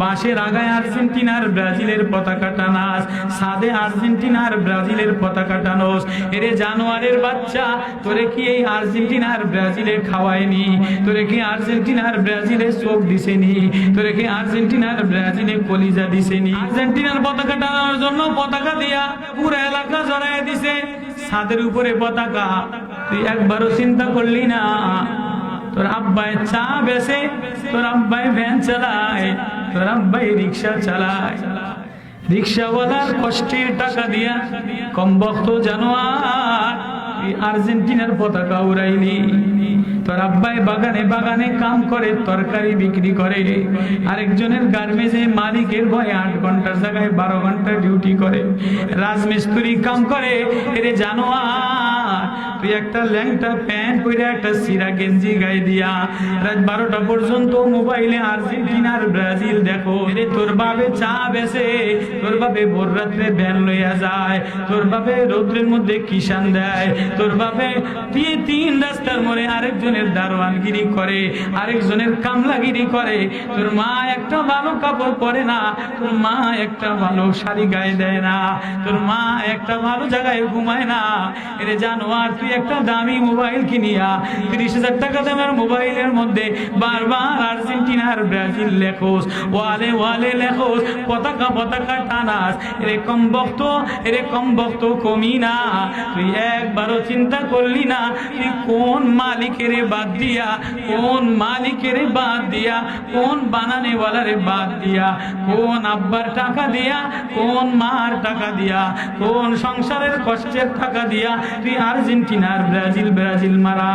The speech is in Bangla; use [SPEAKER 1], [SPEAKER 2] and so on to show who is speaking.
[SPEAKER 1] বাঁশের আগায় আর্জেন্টিনার ব্রাজিলের পতাকা টানাস, সাদে আর্জেন্টিনার ব্রাজিলের পতাকা টানোস। এরে জানোয়ারের বাচ্চা, তোরে কি এই আর্জেন্টিনার ব্রাজিলে খাওয়ায়নি? তোরে কি আর্জেন্টিনার ব্রাজিলে চোখ দিছেনি? তোরে কি আর্জেন্টিনার ব্রাজিলে কলিজা দিছেনি? আর্জেন্টিনার পতাকা টানানোর জন্য পতাকা দিয়া পুরো এলাকা জড়ায় দিছে, ছাদের উপরে পতাকা। তুই একবারও চিন্তা করলি না তোর আব্বাই চা বেচে, তোর আব্বাই ভ্যান চালায়, তোর আব্বাই রিক্সা চালায়, রিক্সাওয়ালার কষ্টের টাকা দিয়া কমবখ্ত জানোয়ার তুই আর্জেন্টিনার পতাকা উড়াইলি। তোর আব্বাই বাগানে বাগানে কাম করে, তরকারি বিক্রি করে, আরেকজনের গার্মেন্টসে মালিকের ভয়ে 8 ঘন্টার জায়গায় 12 ঘন্টা ডিউটি করে, রাজমিস্ত্রি কাম করে। এরে জানোয়ার তুই একটা ল্যাংটা প্যান্ট পরে একটা সিরা গেঞ্জি গায়ে দিয়া রাত 12টা পর্যন্ত মোবাইলে আর্জেন্টিনার ব্রাজিল দেখো। এরে তোর বাবে চা বেচে, তোর বাবে ভোর রাত্রে ভ্যান লইয়া যায়, তোর বাবে রৌদ্রের মধ্যে কিষান দেয়, তোর বাবে 3 রাস্তার মোড়ে আরেকজনের দারোয়ানগিরি করে, আরেকজনের কামলাগিরি করে। তোর মা একটা ভালো কাপড় পরে না, তোর মা একটা ভালো শাড়ি গায়ে দেয় না, তোর মা একটা ভালো জায়গায় ঘুমায় না। এরে জানোয়ার তুই একটা দামি মোবাইল কিনিয়া 30,000 টাকা দামের মোবাইলের মধ্যে বারবার আর্জেন্টিনার ব্রাজিল লেখোস, ওয়ালে ওয়ালে লেখোস, পতাকা পতাকা টানাস। এরকম বক্ত কমি না। তুই একবারও চিন্তা করলি না তুই কোন মালিকের বাদ দিয়া, কোন মালিকের বাদ দিয়া, কোন বানানেওয়ালারে বাদ দিয়া, কোন আব্বার টাকা দিয়া, কোন মার টাকা দিয়া, কোন সংসারের কষ্টের টাকা দিয়া তুই আর্জেন্টিনার ব্রাজিল মারা।